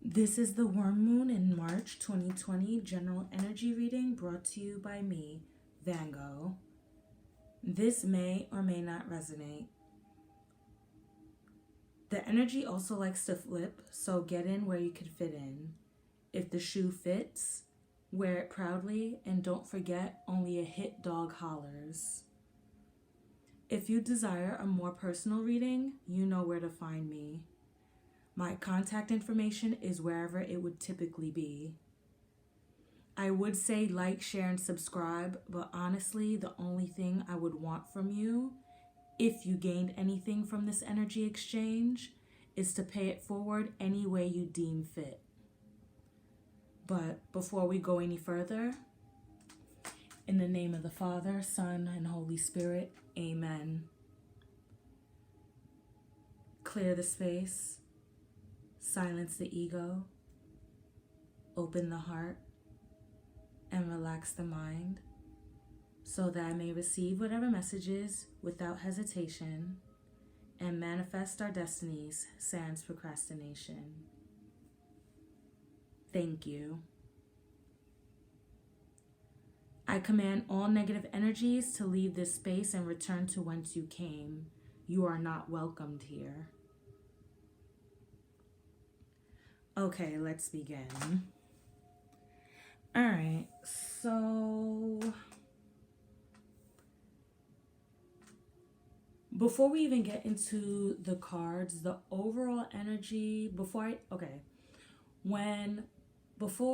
This is the Worm Moon in March 2020 general energy reading brought to you by me, Vango. This may or may not resonate. The energy also likes to flip, so get in where you can fit in. If the shoe fits, wear it proudly, and don't forget, only a hit dog hollers. If you desire a more personal reading, you know where to find me. My contact information is wherever it would typically be. I would say like, share, and subscribe, but honestly, the only thing I would want from you, if you gained anything from this energy exchange, is to pay it forward any way you deem fit. But before we go any further, in the name of the Father, Son, and Holy Spirit, amen. Clear the space. Silence the ego, open the heart, and relax the mind so that I may receive whatever messages without hesitation and manifest our destinies sans procrastination. Thank you. I command all negative energies to leave this space and return to whence you came. You are not welcomed here. Okay, let's begin. All right, so before we even get into the cards, the overall energy, before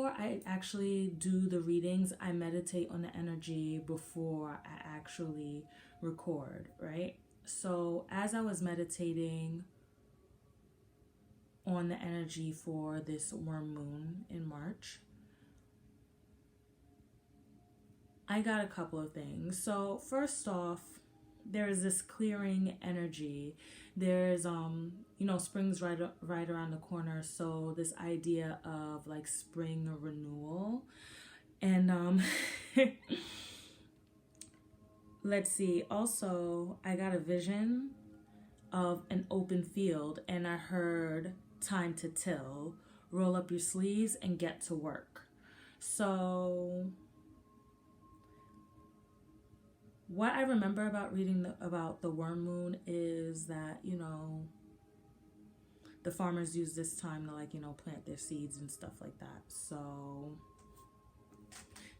I actually do the readings, I meditate on the energy before I actually record, right? So as I was meditating on the energy for this worm moon in March, I got a couple of things. So first off, there's this clearing energy. There's spring's right around the corner, so this idea of like spring renewal. And let's see, also I got a vision of an open field, and I heard time to till, roll up your sleeves and get to work. So what I remember about reading about the worm moon is that, the farmers use this time to plant their seeds and stuff like that. So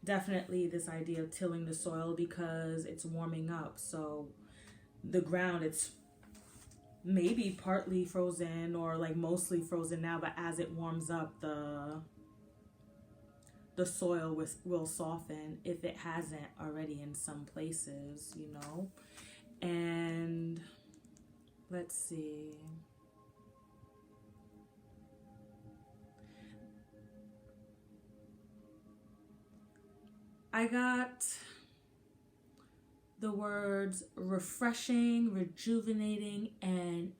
definitely this idea of tilling the soil because it's warming up. So the ground, it's maybe partly frozen or like mostly frozen now, but as it warms up, the soil will soften if it hasn't already in some places, And let's see. I got the words refreshing, rejuvenating, and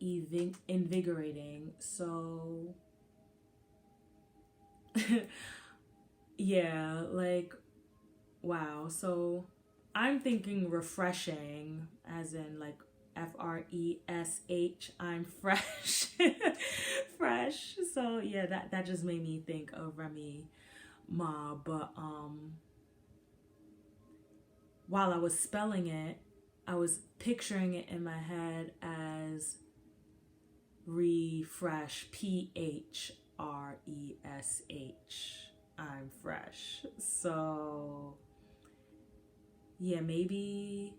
invigorating. So yeah, like, wow. So I'm thinking refreshing, as in like FRESH. I'm fresh. Fresh. So yeah, that just made me think of Remy Ma. But while I was spelling it, I was picturing it in my head as refresh, PHRESH. I'm fresh. So yeah, maybe,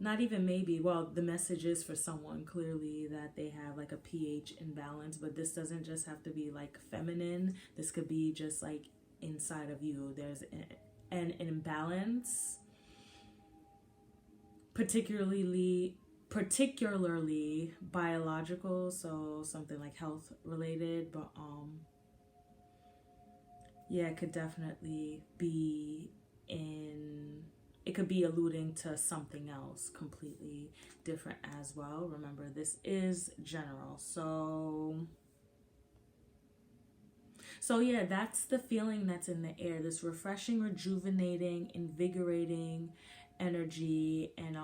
not even maybe, well, the message is for someone clearly that they have like a pH imbalance, but this doesn't just have to be like feminine. This could be just like inside of you. There's an imbalance, particularly biological, so something like health related, but yeah, it could definitely be it could be alluding to something else completely different as well. Remember, this is general. So yeah, that's the feeling that's in the air, this refreshing, rejuvenating, invigorating energy. And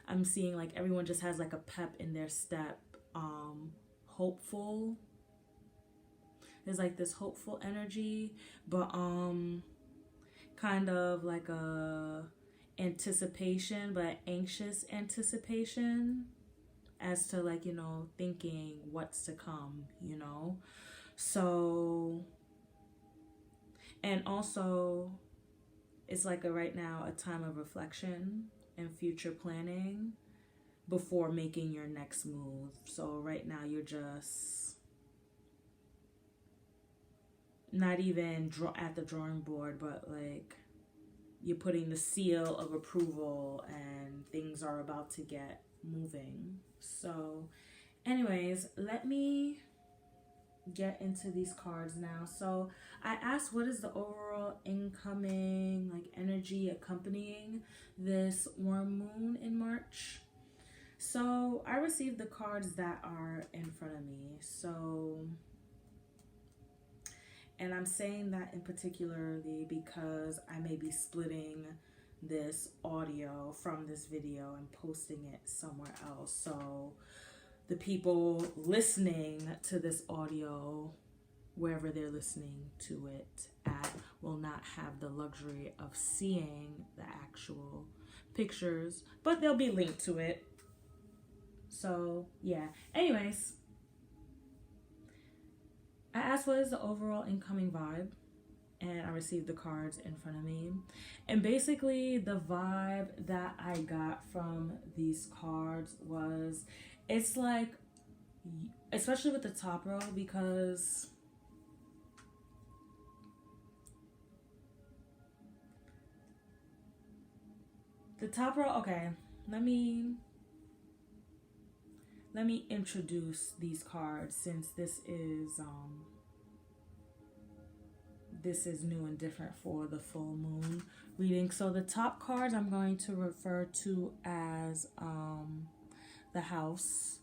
I'm seeing like everyone just has like a pep in their step, hopeful. There's like this hopeful energy, but kind of like a anticipation, but anxious anticipation as to like, you know, thinking what's to come, you know. So, and also it's like right now a time of reflection and future planning before making your next move. So right now you're just not even at the drawing board, but like you're putting the seal of approval and things are about to get moving. So anyways, let me get into these cards now. So I asked, what is the overall incoming like energy accompanying this warm moon in March? So I received the cards that are in front of me. So, and I'm saying that in particularly because I may be splitting this audio from this video and posting it somewhere else. So the people listening to this audio, wherever they're listening to it at, will not have the luxury of seeing the actual pictures, but they'll be linked to it. So yeah, anyways, I asked what is the overall incoming vibe, and I received the cards in front of me. And basically the vibe that I got from these cards was, it's like, especially with the top row, because the top row, okay, let me introduce these cards, since this is new and different for the full moon reading. So the top cards I'm going to refer to as the house.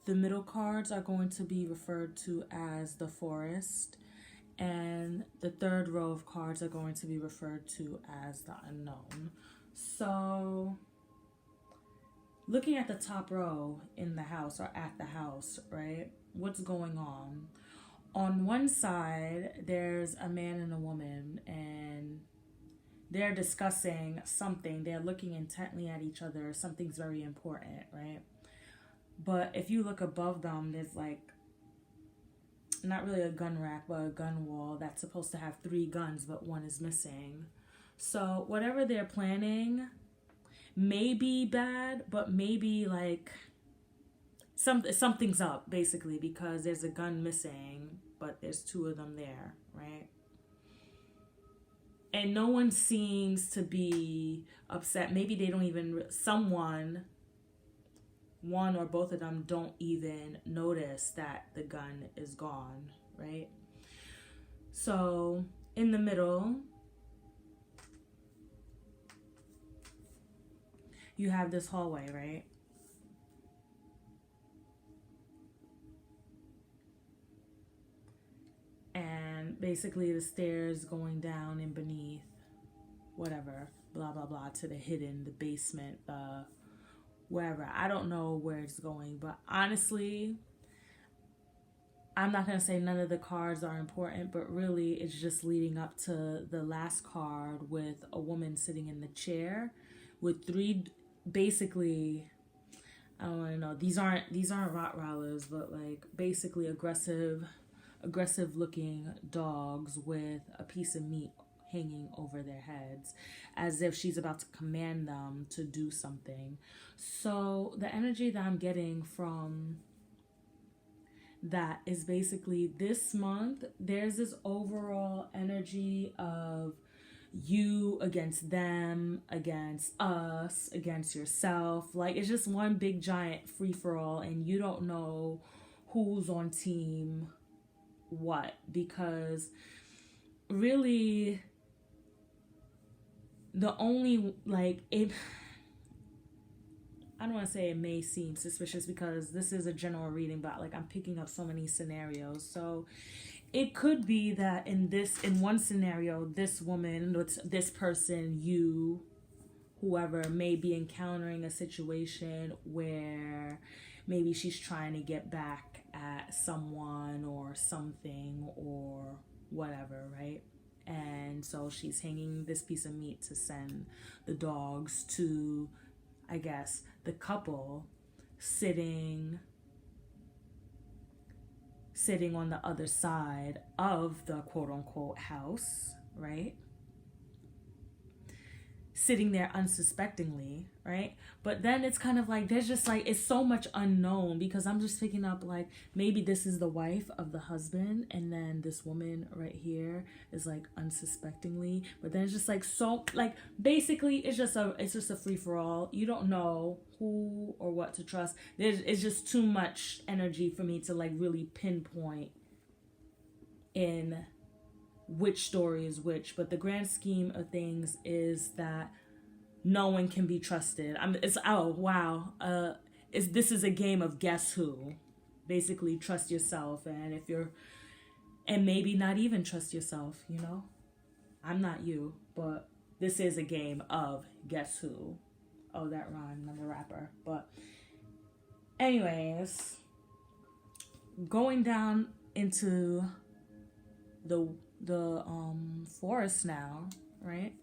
The middle cards are going to be referred to as the forest, and the third row of cards are going to be referred to as the unknown. So looking at the top row in the house, or at the house, right? What's going on? On one side, there's a man and a woman, and they're discussing something. They're looking intently at each other. Something's very important, right? But if you look above them, there's like, not really a gun rack, but a gun wall that's supposed to have 3 guns, but one is missing. So whatever they're planning may be bad, but maybe like something's up, basically, because there's a gun missing, but there's 2 of them there, right? And no one seems to be upset. Maybe they don't even, one or both of them don't even notice that the gun is gone, right? So in the middle, you have this hallway, right? And basically the stairs going down and beneath, whatever, blah, blah, blah, to the hidden, the basement, wherever. I don't know where it's going, but honestly, I'm not going to say none of the cards are important, but really it's just leading up to the last card with a woman sitting in the chair with 3, basically, I don't want to know, these aren't Rottweilers, but like basically aggressive looking dogs with a piece of meat hanging over their heads, as if she's about to command them to do something. So the energy that I'm getting from that is basically this month, there's this overall energy of you against them, against us, against yourself. Like, it's just one big giant free-for-all, and you don't know who's on team what, because really the only, like, it, I don't want to say it may seem suspicious because this is a general reading, but like I'm picking up so many scenarios. So it could be that in one scenario, this woman, this person, you, whoever, may be encountering a situation where maybe she's trying to get back at someone or something or whatever, right? And so she's hanging this piece of meat to send the dogs to, I guess, the couple sitting on the other side of the quote unquote house, right? Sitting there unsuspectingly, right? But then it's kind of like there's just like it's so much unknown, because I'm just picking up like maybe this is the wife of the husband, and then this woman right here is like unsuspectingly, but then it's just like so like basically it's just a free for all. You don't know who or what to trust. It's just too much energy for me to like really pinpoint in which story is which, but the grand scheme of things is that no one can be trusted. This is a game of guess who. Basically, trust yourself, and maybe not even trust yourself. You know, I'm not you, but this is a game of guess who. Oh, that rhymed. I'm a rapper, but anyways, going down into the forest now, right?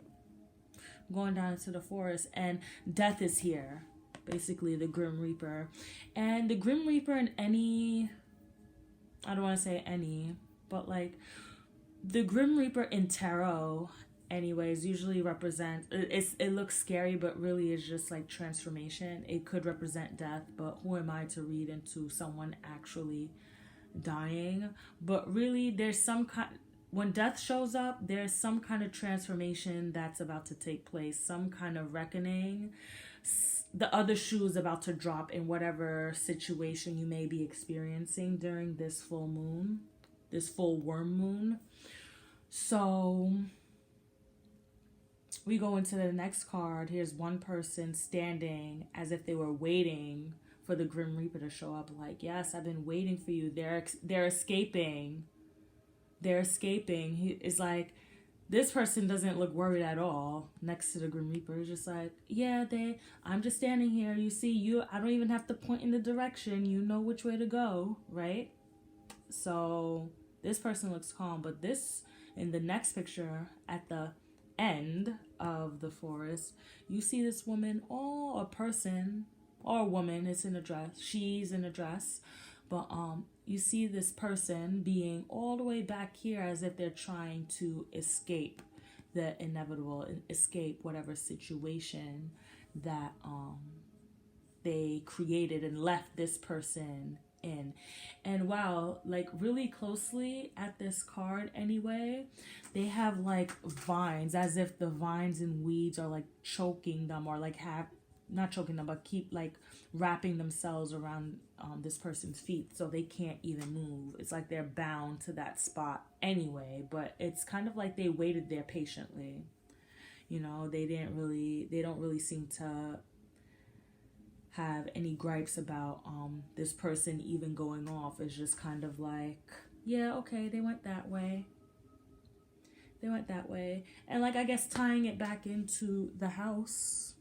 Going down into the forest, and death is here, basically the Grim Reaper. And the Grim Reaper in I don't want to say any, but like the Grim Reaper in tarot anyways usually represent it looks scary, but really is just like transformation. It could represent death, but who am I to read into someone actually dying? But really there's some kind, when death shows up, there's some kind of transformation that's about to take place, some kind of reckoning. The other shoe is about to drop in whatever situation you may be experiencing during this full moon, this full worm moon. So we go into the next card. Here's one person standing as if they were waiting for the Grim Reaper to show up. Like, yes, I've been waiting for you. They're escaping. They're escaping. He is like, this person doesn't look worried at all next to the Grim Reaper. It's just like, yeah, I'm just standing here. You see, I don't even have to point in the direction. You know which way to go, right? So this person looks calm, but in the next picture at the end of the forest, you see this woman or a person or a woman. It's in a dress. She's in a dress, but you see this person being all the way back here as if they're trying to escape the inevitable, escape whatever situation that they created and left this person in. And wow, like really closely at this card anyway, they have like vines, as if the vines and weeds are like choking them, or like not choking them, but keep like wrapping themselves around this person's feet so they can't even move. It's like they're bound to that spot anyway, but it's kind of like they waited there patiently. You know, they don't really seem to have any gripes about this person even going off. It's just kind of like, yeah, okay, they went that way. And like, I guess tying it back into the house,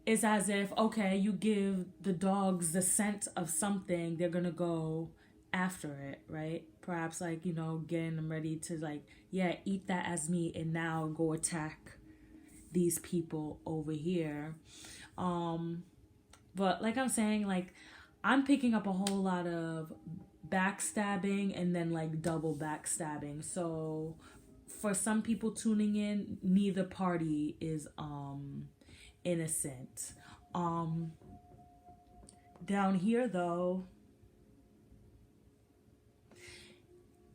it's as if, okay, you give the dogs the scent of something, they're gonna go after it, right? Perhaps like, you know, getting them ready to like, yeah, eat that as meat and now go attack these people over here. But like I'm saying, like I'm picking up a whole lot of backstabbing and then like double backstabbing. So for some people tuning in, neither party is innocent. Down here though,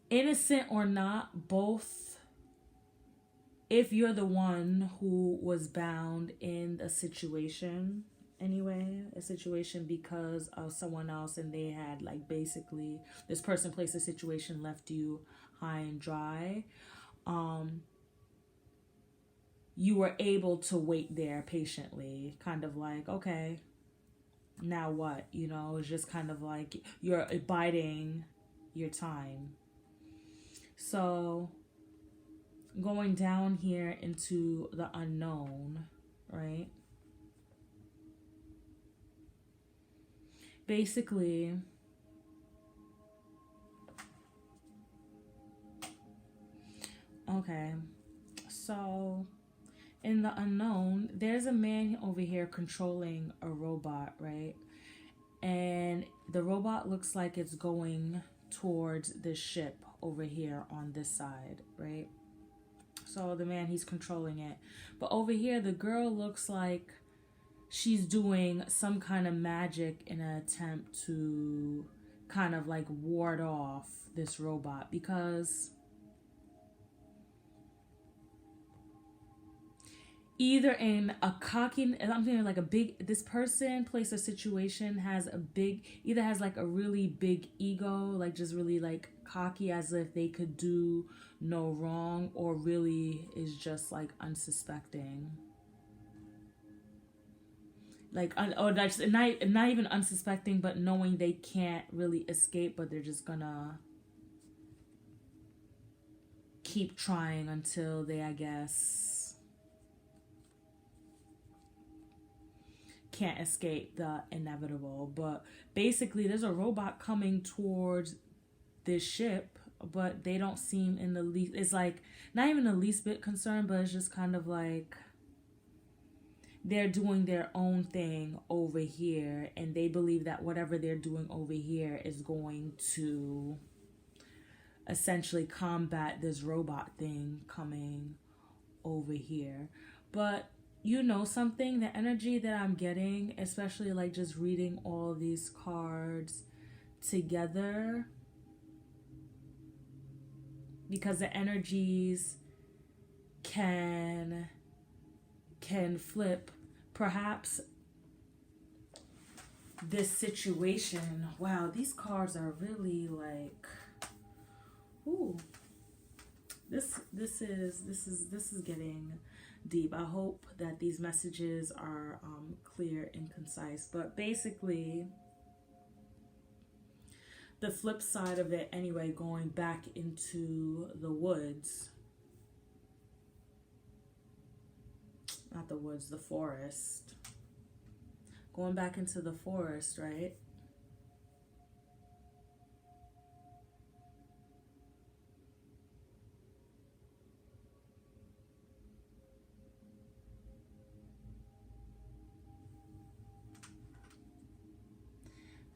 innocent or not, both, if you're the one who was bound in a situation anyway, a situation because of someone else, and they had like basically this person placed a situation, left you high and dry, you were able to wait there patiently, kind of like, okay, now what? You know, it's just kind of like you're biding your time. So going down here into the unknown, right? basically, okay, so in the unknown, there's a man over here controlling a robot, right? And the robot looks like it's going towards this ship over here on this side, right? So the man, he's controlling it. But over here, the girl looks like she's doing some kind of magic in an attempt to kind of like ward off this robot, because either in a cocky, I'm thinking like a big, this person, place, or situation has a big, either has like a really big ego, like just really like cocky as if they could do no wrong, or really is just like unsuspecting. Like, or that's not even unsuspecting, but knowing they can't really escape, but they're just gonna keep trying until they, I guess, can't escape the inevitable. But basically, there's a robot coming towards this ship, but they don't seem in the least, it's like not even the least bit concerned, but it's just kind of like they're doing their own thing over here, and they believe that whatever they're doing over here is going to essentially combat this robot thing coming over here. But you know something, the energy that I'm getting, especially like just reading all these cards together, because the energies can flip, perhaps this situation. Wow, these cards are really like, ooh, this is getting deep. I hope that these messages are clear and concise. But basically, the flip side of it anyway, going back into the woods, not the woods, the forest, going back into the forest, right?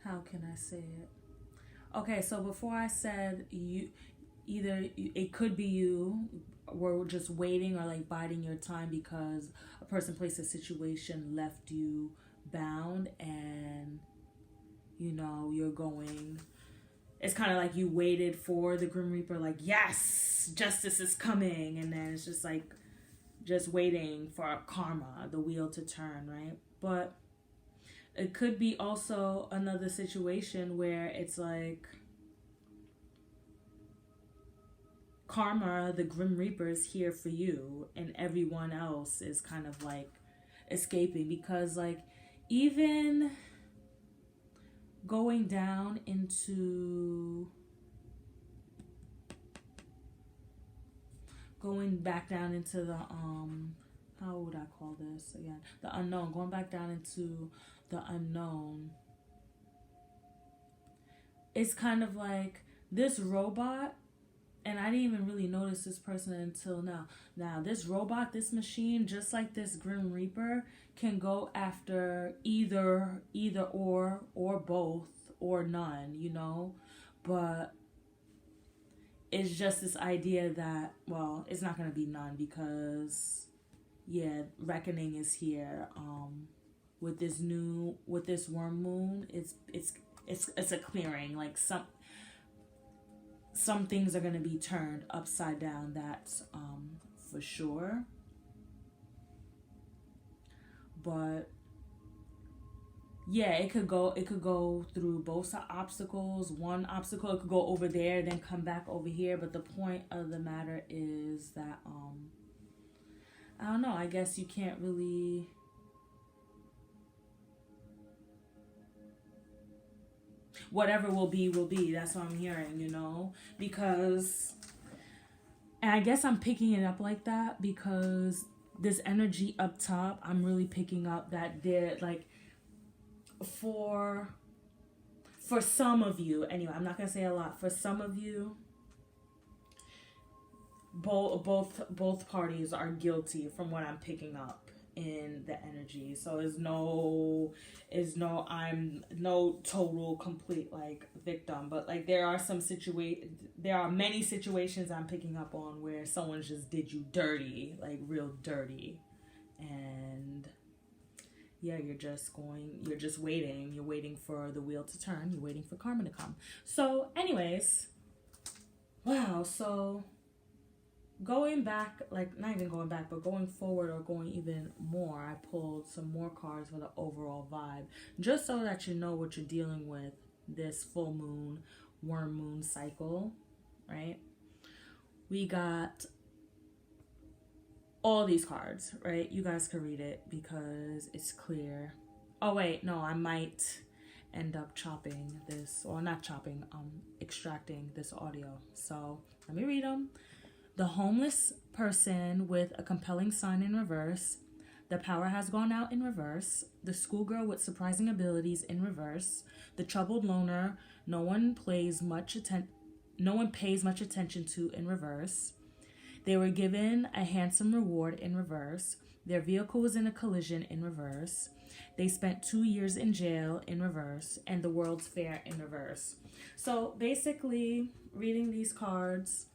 How can I say it? Okay, so before I said you, either it could be you were just waiting or like biding your time because a person, place, a situation left you bound, and you know you're going, it's kind of like you waited for the Grim Reaper, like, yes, justice is coming, and then it's just like just waiting for karma, the wheel to turn, right? But it could be also another situation where it's like karma, the Grim Reaper is here for you, and everyone else is kind of like escaping, because like even going down into, going back down into the how would I call this again, the unknown, going back down into the unknown, it's kind of like this robot, and I didn't even really notice this person until now. Now, this robot, this machine, just like this Grim Reaper, can go after either or both or none, you know? But it's just this idea that, well, it's not going to be none because, yeah, reckoning is here. With this worm moon, it's a clearing. Like some things are going to be turned upside down, that's for sure. But yeah, it could go through both obstacles. One obstacle, it could go over there, then come back over here. But the point of the matter is that I don't know, I guess you can't really, whatever will be, that's what I'm hearing, you know? Because, and I guess I'm picking it up like that because this energy up top, I'm really picking up that they're like, for for some of you, anyway, I'm not gonna say a lot. For some of you, both parties are guilty from what I'm picking up in the energy. So I'm no total complete like victim, but like there are many situations I'm picking up on where someone just did you dirty, like real dirty, and yeah, you're just waiting. You're waiting for the wheel to turn. You're waiting for karma to come. So, anyways, wow. So, going back, like not even going back, but going forward or going even more, I pulled some more cards for the overall vibe, just so that you know what you're dealing with this full moon, worm moon cycle, right? We got all these cards, right? You guys can read it because it's clear. Oh wait, no, I might end up chopping this, or not chopping, extracting this audio. So let me read them. The homeless person with a compelling sign in reverse. The power has gone out in reverse. The schoolgirl with surprising abilities in reverse. The troubled loner no one pays much attention to in reverse. They were given a handsome reward in reverse. Their vehicle was in a collision in reverse. They spent 2 years in jail in reverse. And the World's Fair in reverse. So basically, reading these cards,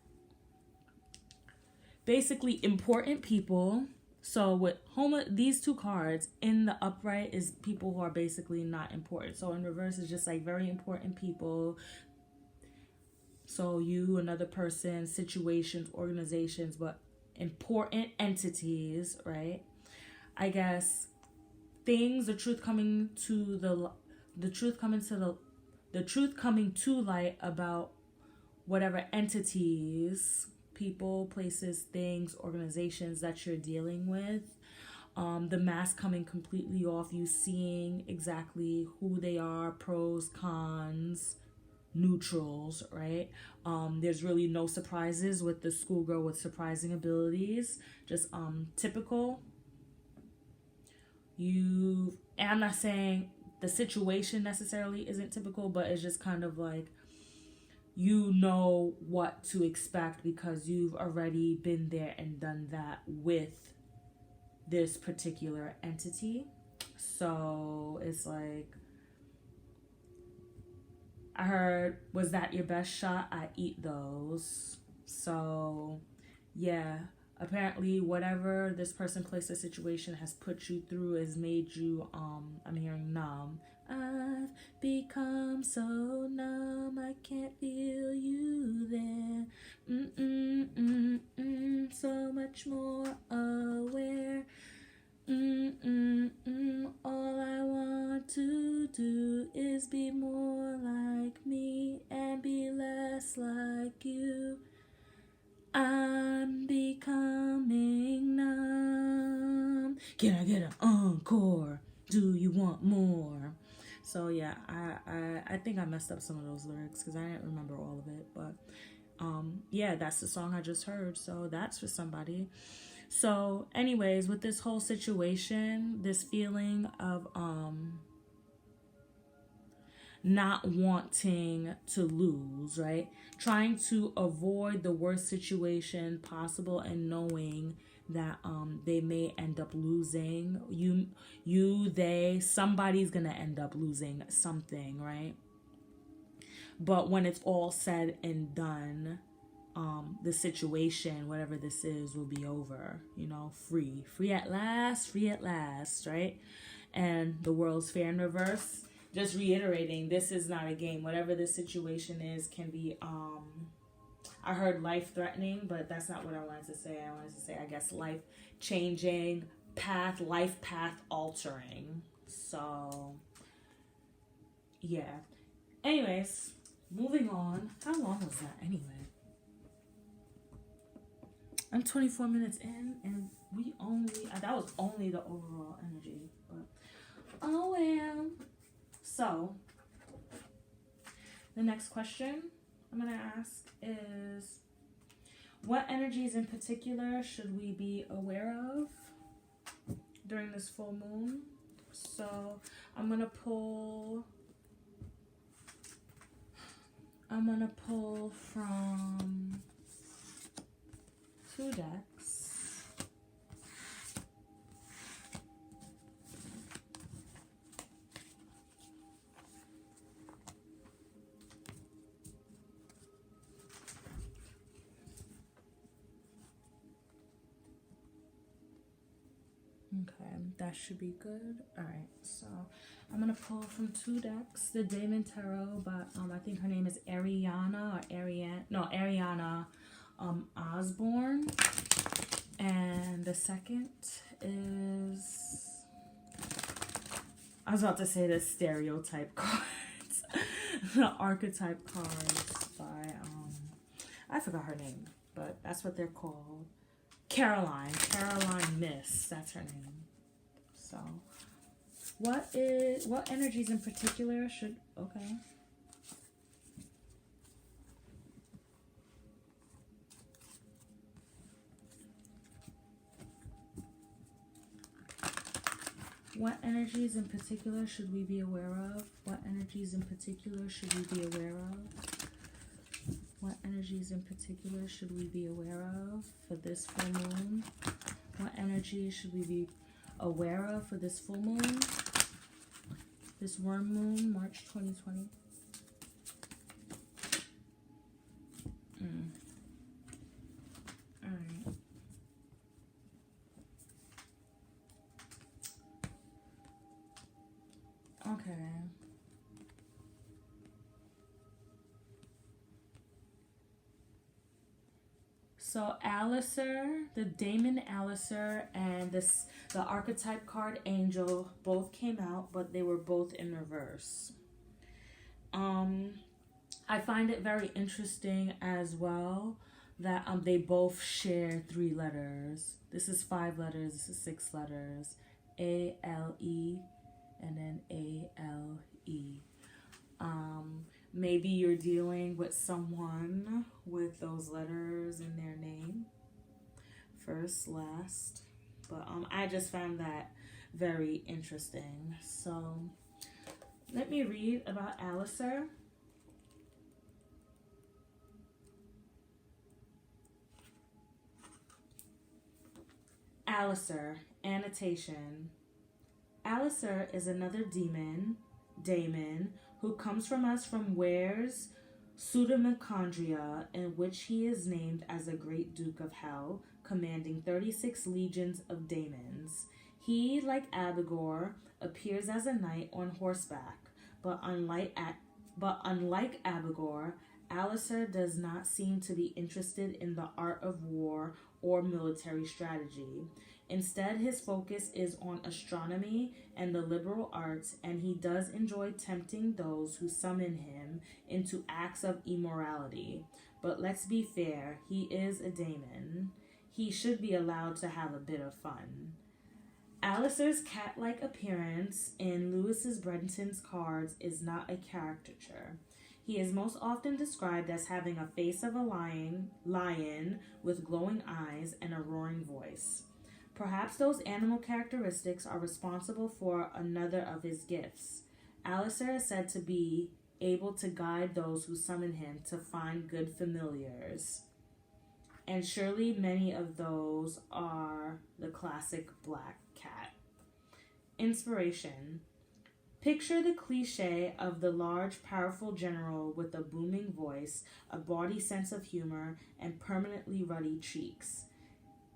basically important people. So with these two cards in the upright is people who are basically not important. So in reverse is just like very important people. So you, another person, situations, organizations, but important entities, right? I guess things, the truth coming to light about whatever entities, people, places, things, organizations that you're dealing with. The mask coming completely off, you seeing exactly who they are, pros, cons, neutrals, right? There's really no surprises with the schoolgirl with surprising abilities. Just typical. And I'm not saying the situation necessarily isn't typical, but it's just kind of like you know what to expect because you've already been there and done that with this particular entity. So it's like, I heard, was that your best shot? I eat those. So yeah, apparently whatever this person, place, or situation has put you through has made you I'm hearing numb. I've become so numb, I can't feel you there. So much more aware. All I want to do is be more like me and be less like you. I'm becoming numb. Can I get an encore? Do you want more? So yeah, I think I messed up some of those lyrics because I didn't remember all of it. But yeah, that's the song I just heard. So that's for somebody. So anyways, with this whole situation, this feeling of not wanting to lose, right? Trying to avoid the worst situation possible and knowing that they may end up losing. Somebody's gonna end up losing something, right? But when it's all said and done, the situation, whatever this is, will be over, free at last, right? And the World's Fair in reverse, just reiterating, this is not a game. Whatever the situation is can be, I heard life-threatening, but that's not what I wanted to say. I wanted to say, I guess, life-changing, life path altering. So, yeah. Anyways, moving on. How long was that anyway? I'm 24 minutes in, and that was only the overall energy. But, oh well. So, the next question I'm going to ask is, what energies in particular should we be aware of during this full moon? So, I'm going to pull I'm going to pull from 2 decks. Okay, that should be good. All right, so I'm gonna pull from 2 decks. The Damon Tarot, but I think her name is Ariana Osborne, and the second is, I was about to say the stereotype cards, the archetype cards by I forgot her name, but that's what they're called. Caroline Miss, that's her name. So, what energies in particular should, okay. What energies in particular should we be aware of? What energies in particular should we be aware of? What energies in particular should we be aware of for this full moon? What energies should we be aware of for this full moon? This worm moon, March 2020. All right. Okay. So Alistair, the Damon Alistair, and the archetype card Angel both came out, but they were both in reverse. I find it very interesting as well that they both share 3 letters. This is 5 letters. This is 6 letters. A-L-E, and then A-L-E. Maybe you're dealing with someone with those letters in their name, first, last. But I just found that very interesting. So let me read about Alistair. Alistair, annotation. Alistair is another Damon, who comes from us from Ware's pseudomachondria, in which he is named as a great Duke of Hell, commanding 36 legions of daemons. He, like Abigor, appears as a knight on horseback, but unlike Abigor, Alistair does not seem to be interested in the art of war or military strategy. Instead, his focus is on astronomy and the liberal arts, and he does enjoy tempting those who summon him into acts of immorality. But let's be fair, he is a daemon. He should be allowed to have a bit of fun. Alistair's cat-like appearance in Lewis's Brenton's cards is not a caricature. He is most often described as having a face of a lion with glowing eyes and a roaring voice. Perhaps those animal characteristics are responsible for another of his gifts. Alistair is said to be able to guide those who summon him to find good familiars. And surely many of those are the classic black cat. Inspiration. Picture the cliche of the large, powerful general with a booming voice, a bawdy sense of humor, and permanently ruddy cheeks.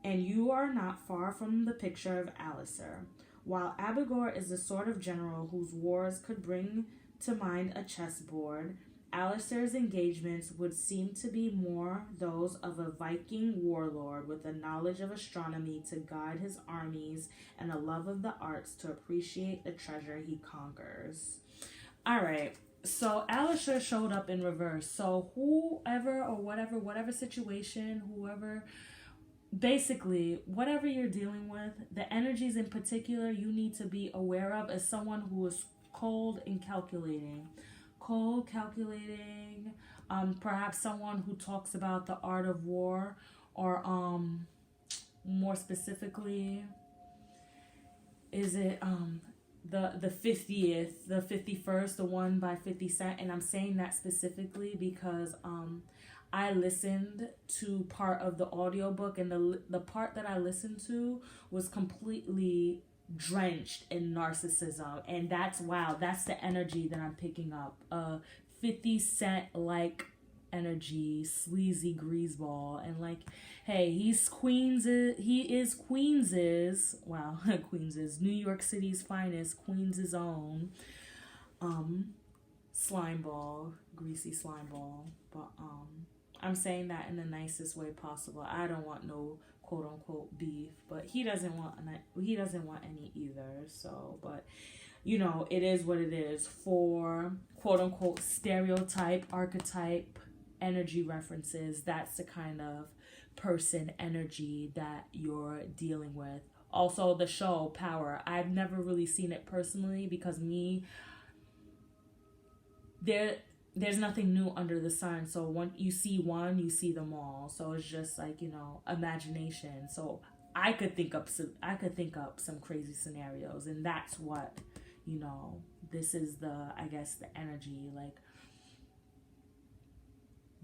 And you are not far from the picture of Alistair. While Abigor is the sort of general whose wars could bring to mind a chessboard, Alistair's engagements would seem to be more those of a Viking warlord with a knowledge of astronomy to guide his armies and a love of the arts to appreciate the treasure he conquers. Alright, so Alistair showed up in reverse. So whoever or whatever situation, basically, whatever you're dealing with, the energies in particular you need to be aware of as someone who is cold and calculating. Perhaps someone who talks about the art of war, or more specifically, is it the 50th, the 51st, the one by 50 Cent. And I'm saying that specifically because I listened to part of the audiobook, and the part that I listened to was completely drenched in narcissism. And that's, wow, that's the energy that I'm picking up. 50 Cent like energy, sleazy greaseball. And like, hey, he is Queens's, wow, Queens's, New York City's finest, Queens's own slime ball, greasy slime ball. But I'm saying that in the nicest way possible. I don't want no quote unquote beef, but he doesn't want any either. So, but you know, it is what it is. For quote unquote stereotype, archetype, energy references, that's the kind of person energy that you're dealing with. Also, the show Power, I've never really seen it personally because there's nothing new under the sun. So when you see one, you see them all. So it's just like, you know, imagination. So I could think up some crazy scenarios, and that's what, you know, this is I guess the energy, like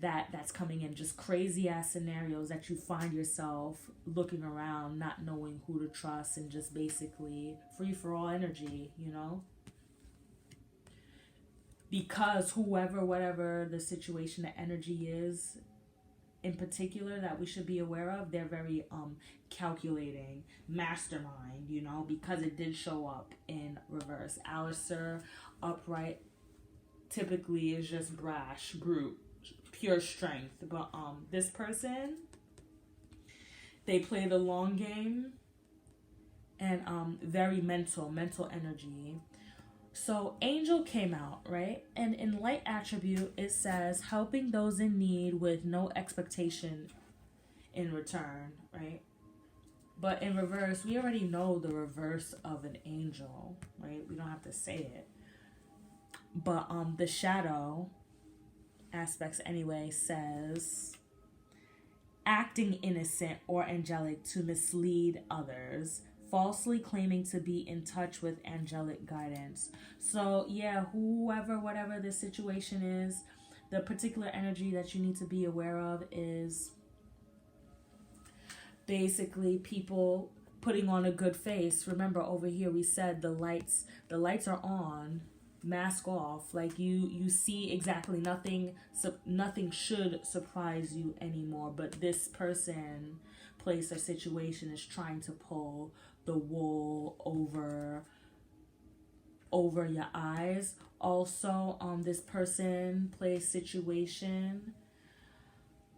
that's coming in, just crazy ass scenarios that you find yourself looking around, not knowing who to trust, and just basically free for all energy, you know? Because whatever the situation, the energy is in particular that we should be aware of, they're very calculating, mastermind, you know, because it did show up in reverse. Alistair upright typically is just brash, brute, pure strength. But this person, they play the long game, and very mental energy. So Angel came out, right? And in light attribute, it says helping those in need with no expectation in return, right? But in reverse, we already know the reverse of an angel, right? We don't have to say it. But the shadow aspects anyway says acting innocent or angelic to mislead others, falsely claiming to be in touch with angelic guidance. So yeah, whatever the situation is, the particular energy that you need to be aware of is basically people putting on a good face. Remember, over here we said the lights are on, mask off. Like you see exactly nothing should surprise you anymore. But this person, place, or situation is trying to pull the wool over your eyes. Also, this person, place, situation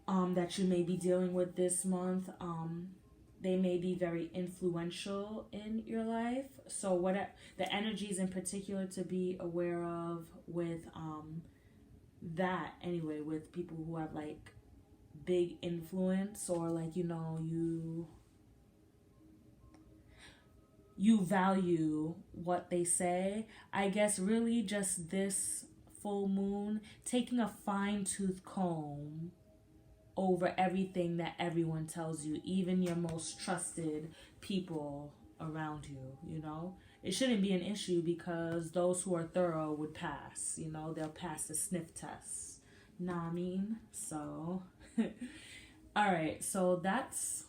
that you may be dealing with this month, they may be very influential in your life. So what the energies in particular to be aware of with that anyway, with people who have like big influence, or like, you know, you value what they say. I guess really just this full moon, taking a fine-tooth comb over everything that everyone tells you, even your most trusted people around you, you know? It shouldn't be an issue because those who are thorough would pass, you know? They'll pass the sniff test. Know what I mean? So, all right, so that's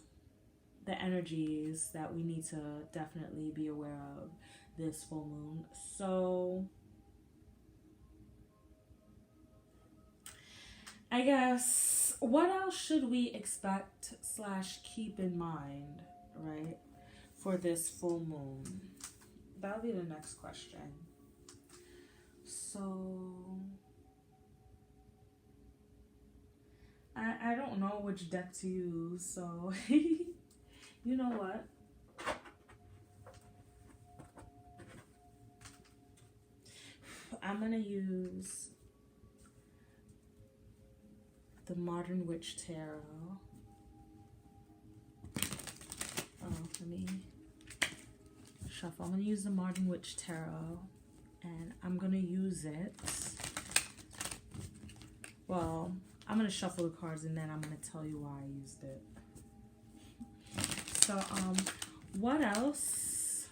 the energies that we need to definitely be aware of this full moon. So I guess, what else should we expect / keep in mind, right, for this full moon? That'll be the next question. So I don't know which deck to use, so you know what? I'm gonna use the Modern Witch Tarot. Oh, let me shuffle. I'm gonna use the Modern Witch Tarot, and I'm gonna use it. Well, I'm gonna shuffle the cards, and then I'm gonna tell you why I used it. So, what else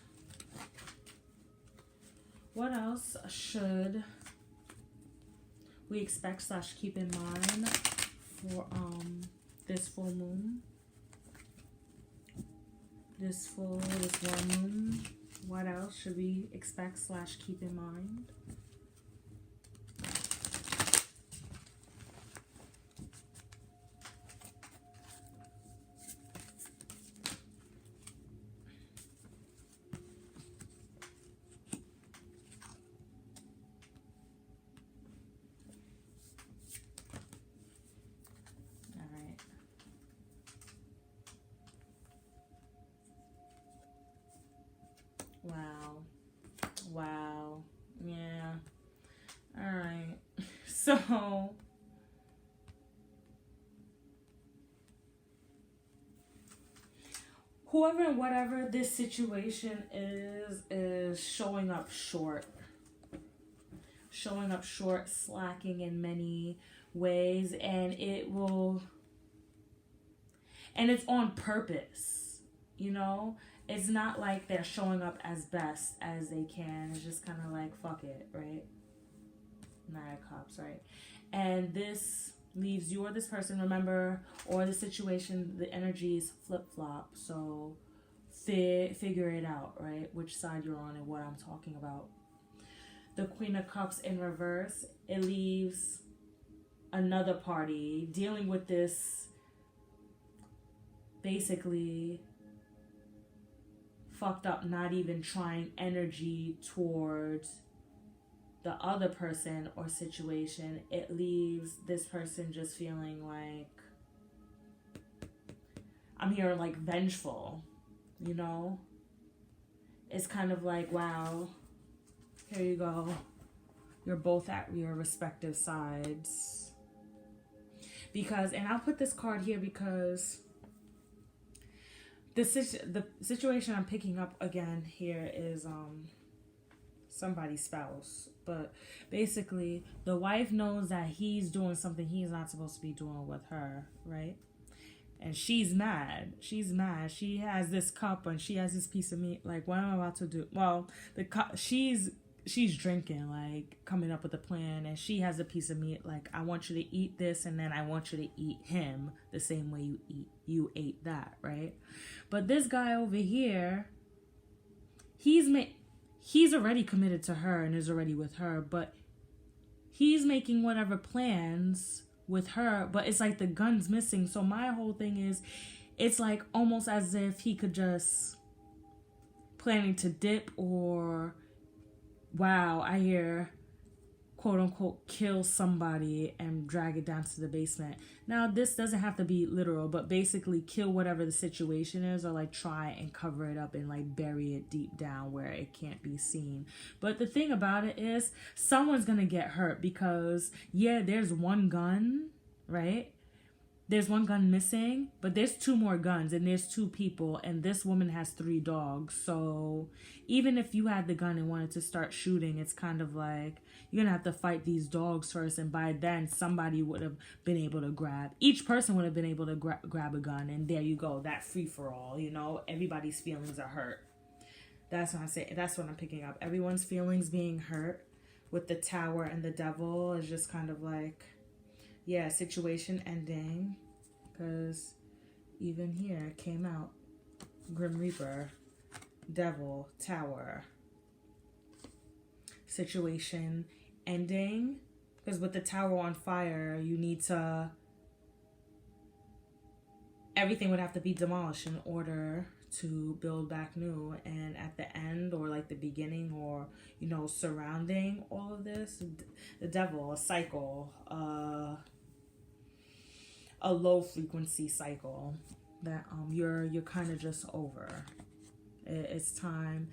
What else should we expect / keep in mind for this full moon? This full moon. What else should we expect / keep in mind? Wow. Yeah. All right. So, whoever and whatever this situation is showing up short. Showing up short, slacking in many ways, and it's on purpose, you know? It's not like they're showing up as best as they can. It's just kind of like, fuck it, right? Nine of Cups, right? And this leaves you or this person, remember, or the situation, the energies flip-flop. So figure it out, right? Which side you're on and what I'm talking about. The Queen of Cups in reverse, it leaves another party dealing with this basically fucked up, not even trying energy towards the other person or situation. It leaves this person just feeling like, I'm hearing like vengeful, you know? It's kind of like, wow, here you go. You're both at your respective sides. Because, and I'll put this card here because the situation I'm picking up again here is somebody's spouse. But basically, the wife knows that he's doing something he's not supposed to be doing with her, right? And she's mad. She's mad. She has this cup and she has this piece of meat. Like, what am I about to do? Well, the cup, she's drinking, like, coming up with a plan, and she has a piece of meat. Like, I want you to eat this, and then I want you to eat him the same way you ate that, right? But this guy over here, he's already committed to her and is already with her, but he's making whatever plans with her, but it's like the gun's missing. So my whole thing is, it's like almost as if he could just planning to dip, or wow, I hear quote unquote kill somebody and drag it down to the basement. Now this doesn't have to be literal, but basically kill whatever the situation is, or like try and cover it up and like bury it deep down where it can't be seen. But the thing about it is, someone's gonna get hurt because yeah, there's one gun, right? There's one gun missing, but there's 2 more guns and there's 2 people, and this woman has 3 dogs. So even if you had the gun and wanted to start shooting, it's kind of like you're gonna have to fight these dogs first, and by then somebody would have been able to each person would have been able to grab a gun, and there you go, that free-for-all, you know? Everybody's feelings are hurt. That's what I say. That's what I'm picking up. Everyone's feelings being hurt with the Tower and the Devil is just kind of like, yeah, situation ending, because even here it came out Grim Reaper, Devil, Tower. Situation ending, because with the Tower on fire, you need to, everything would have to be demolished in order to build back new. And at the end, or like the beginning, or, you know, surrounding all of this, the Devil, a cycle, a low frequency cycle that you're kind of just over. It's time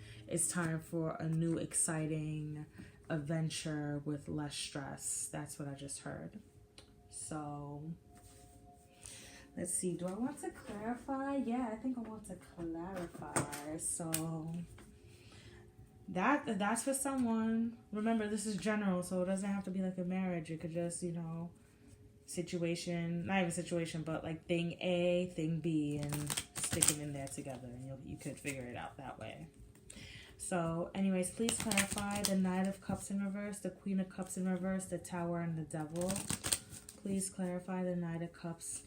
for a new exciting adventure with less stress. That's what I just heard. So let's see, do I want to clarify? Yeah, I think I want to clarify. So that's for someone. Remember, this is general, so it doesn't have to be like a marriage. It could just, you know, situation, not even situation, but like thing A, thing B, and stick them in there together, and you could figure it out that way. So anyways, please clarify the Knight of Cups in reverse, the Queen of Cups in reverse, the Tower, and the Devil. Please clarify the Knight of Cups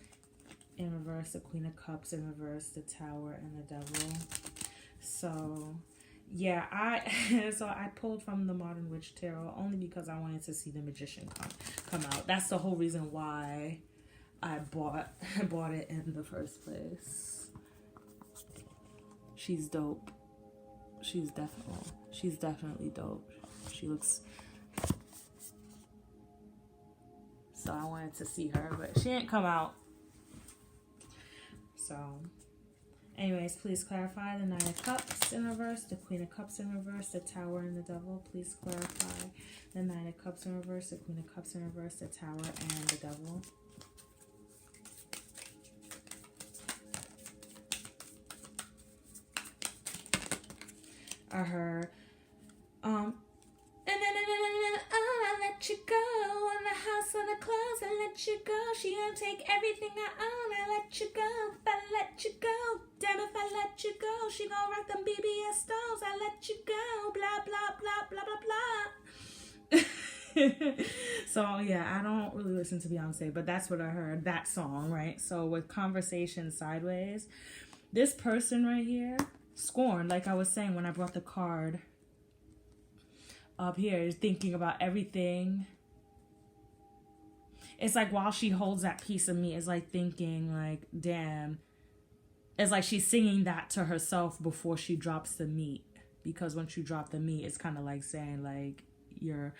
in reverse, the Queen of Cups in reverse, the Tower, and the Devil. So yeah, I pulled from the Modern Witch Tarot only because I wanted to see the Magician come out. That's the whole reason why I bought it in the first place. She's dope. She's definitely dope. She looks, so I wanted to see her, but she didn't come out. So anyways, please clarify the Nine of Cups in reverse, the Queen of Cups in reverse, the Tower, and the Devil. Please clarify the Nine of Cups in reverse, the Queen of Cups in reverse, the Tower, and the Devil. I heard, I'll let you go on the house on the clothes, I let you go. She gonna take everything I own, I let you go. If I let you go, damn if I let you go. She gonna rock them BBS stones, I let you go. Blah blah blah blah blah blah. So yeah, I don't really listen to Beyonce, but that's what I heard, that song, right? So with Conversation Sideways, this person right here, Scorn, like I was saying when I brought the card up here, is thinking about everything. It's like while she holds that piece of meat, it's like thinking like, damn. It's like she's singing that to herself before she drops the meat. Because once you drop the meat, it's kind of like saying like you're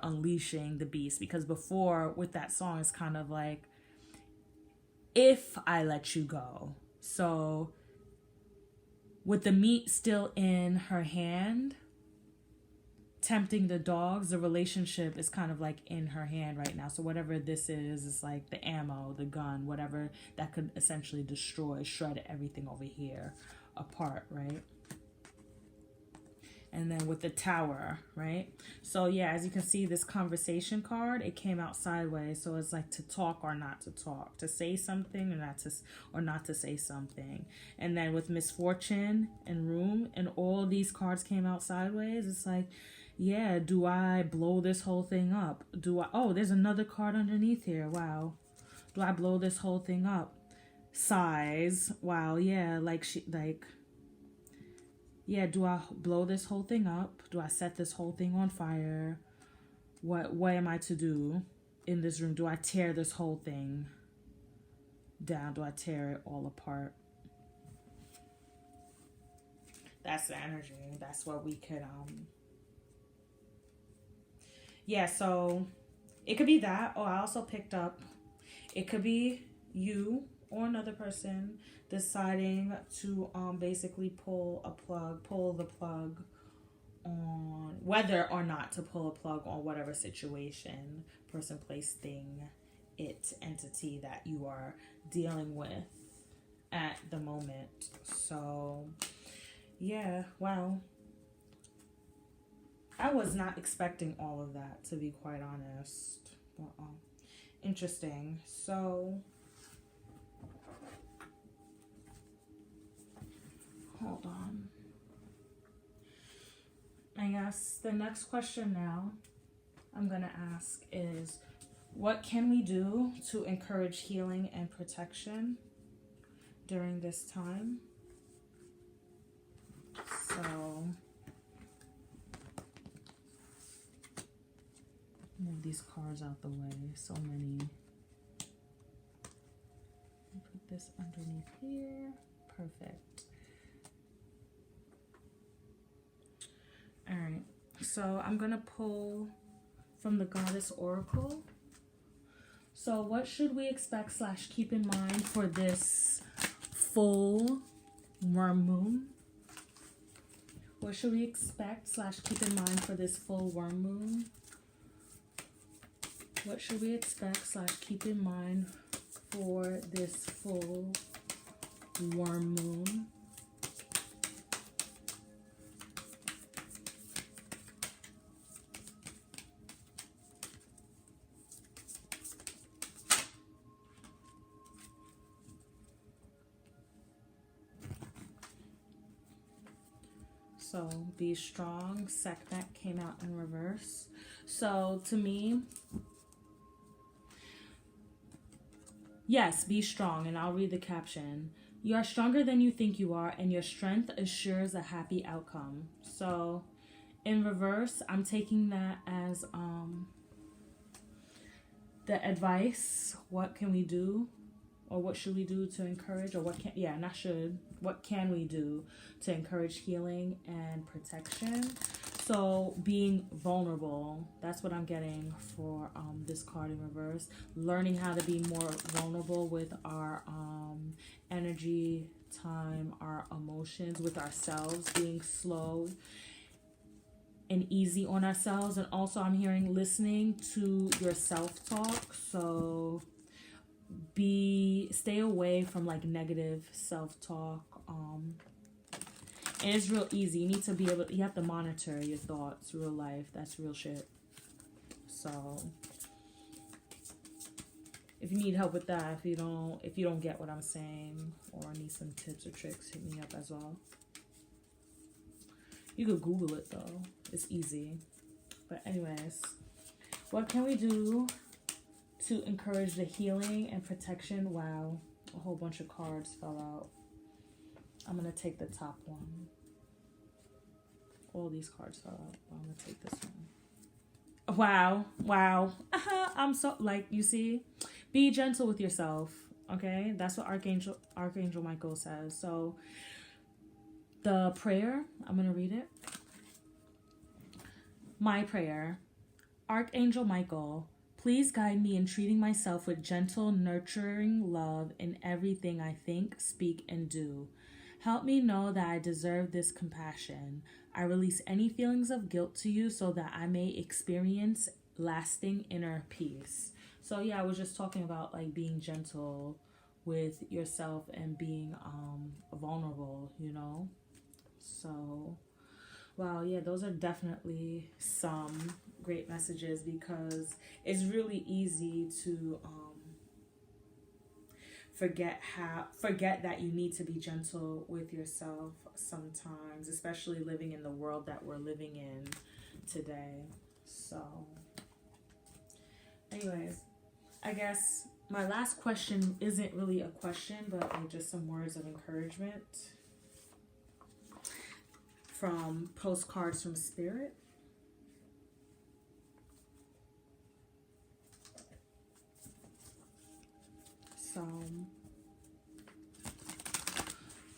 unleashing the beast. Because before with that song, it's kind of like, if I let you go. So with the meat still in her hand, tempting the dogs, the relationship is kind of like in her hand right now. So whatever this is like the ammo, the gun, whatever that could essentially destroy, shred everything over here apart, right? And then with the Tower, right? So yeah, as you can see, this Conversation card, it came out sideways. So it's like to talk or not to talk, to say something or not to say something. And then with Misfortune and Room, and all these cards came out sideways. It's like, yeah, do I blow this whole thing up? Oh, there's another card underneath here. Wow. Do I blow this whole thing up? Size. Wow. Yeah. Yeah, do I blow this whole thing up? Do I set this whole thing on fire? What am I to do in this room? Do I tear this whole thing down? Do I tear it all apart? That's the energy. That's what we could, yeah, so it could be that. Oh, I also picked up, it could be you or another person deciding to basically pull the plug on whether or not to pull a plug on whatever situation, person, place, thing, entity that you are dealing with at the moment. So yeah, wow. I was not expecting all of that, to be quite honest. But, interesting. So hold on. I guess the next question now I'm going to ask is, what can we do to encourage healing and protection during this time? So move these cards out the way. So many. Put this underneath here. Perfect. All right, so I'm gonna pull from the Goddess Oracle. So what should we expect / keep in mind for this full worm moon? What should we expect / keep in mind for this full worm moon? What should we expect / keep in mind for this full worm moon? So be strong. Sekhmet came out in reverse. So to me, yes, be strong. And I'll read the caption. You are stronger than you think you are, and your strength assures a happy outcome. So in reverse, I'm taking that as the advice. What can we do? Or what should we do to encourage? Or what can, yeah, not should. What can we do to encourage healing and protection? So being vulnerable, that's what I'm getting for this card in reverse. Learning how to be more vulnerable with our energy, time, our emotions, with ourselves, being slow and easy on ourselves. And also I'm hearing listening to your self-talk. So stay away from like negative self-talk. And it's real easy. You need to be able, you have to monitor your thoughts, real life. That's real shit. So if you need help with that, if you don't get what I'm saying or need some tips or tricks, hit me up as well. You could Google it though. It's easy. But anyways, what can we do to encourage the healing and protection? Wow, a whole bunch of cards fell out. I'm going to take the top one. All these cards fell out, but I'm going to take this one. Wow. I'm so, like, you see, be gentle with yourself, okay? That's what Archangel Michael says. So the prayer, I'm going to read it. My prayer. Archangel Michael, please guide me in treating myself with gentle, nurturing love in everything I think, speak, and do. Help me know that I deserve this compassion. I release any feelings of guilt to you so that I may experience lasting inner peace. So yeah, I was just talking about like being gentle with yourself and being vulnerable, you know? So, wow, yeah, those are definitely some great messages, because it's really easy to forget that you need to be gentle with yourself sometimes, especially living in the world that we're living in today. So anyways, I guess my last question isn't really a question, but like just some words of encouragement from Postcards from Spirit. So,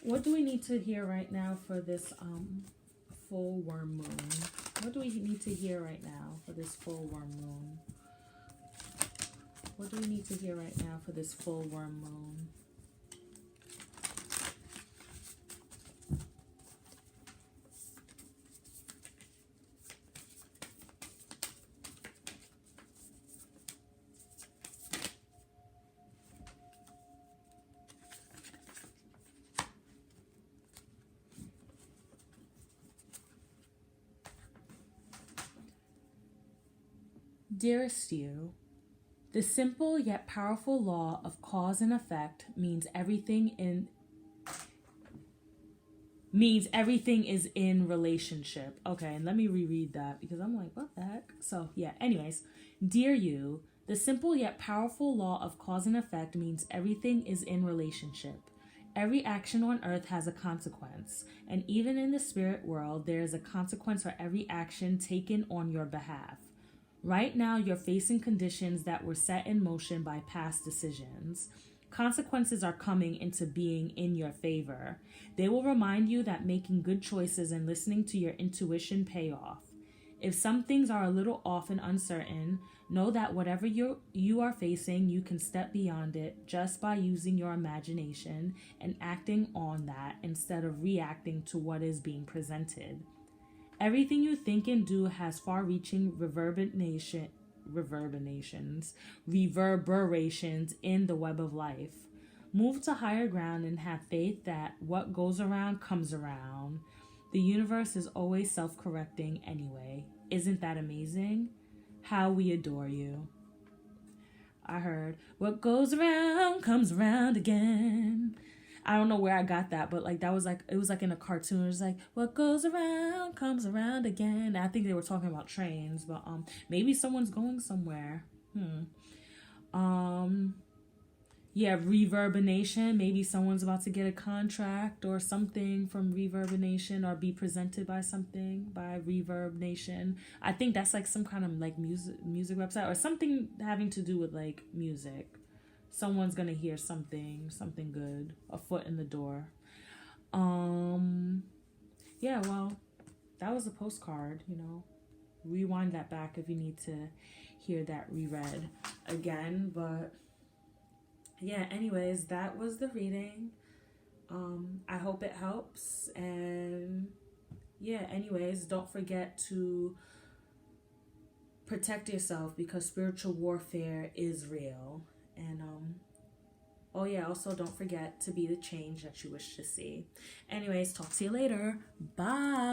what do we need to hear right now for this full worm moon? What do we need to hear right now for this full worm moon? What do we need to hear right now for this full worm moon? Dearest you, the simple yet powerful law of cause and effect means everything is in relationship. Okay, and let me reread that because I'm like, what the heck? So yeah, anyways, dear you, the simple yet powerful law of cause and effect means everything is in relationship. Every action on earth has a consequence, and even in the spirit world, there is a consequence for every action taken on your behalf. Right now, you're facing conditions that were set in motion by past decisions. Consequences are coming into being in your favor. They will remind you that making good choices and listening to your intuition pay off. If some things are a little off and uncertain, know that whatever you are facing, you can step beyond it just by using your imagination and acting on that instead of reacting to what is being presented. Everything you think and do has far-reaching reverberations in the web of life. Move to higher ground and have faith that what goes around comes around. The universe is always self-correcting anyway. Isn't that amazing? How we adore you. I heard, what goes around comes around again. I don't know where I got that, but like that was like it was like in a cartoon. It was like what goes around comes around again. I think they were talking about trains, but maybe someone's going somewhere. Yeah, Reverb Maybe someone's about to get a contract or something from Reverb or be presented by something by Reverb. I think that's like some kind of like music website or something having to do with like music. Someone's gonna hear something good, a foot in the door. Yeah, well, that was a postcard, you know. Rewind that back if you need to hear that reread again, but yeah, anyways, that was the reading. I hope it helps, and yeah, anyways, don't forget to protect yourself because spiritual warfare is real. And oh yeah, also don't forget to be the change that you wish to see. Anyways, talk to you later. Bye.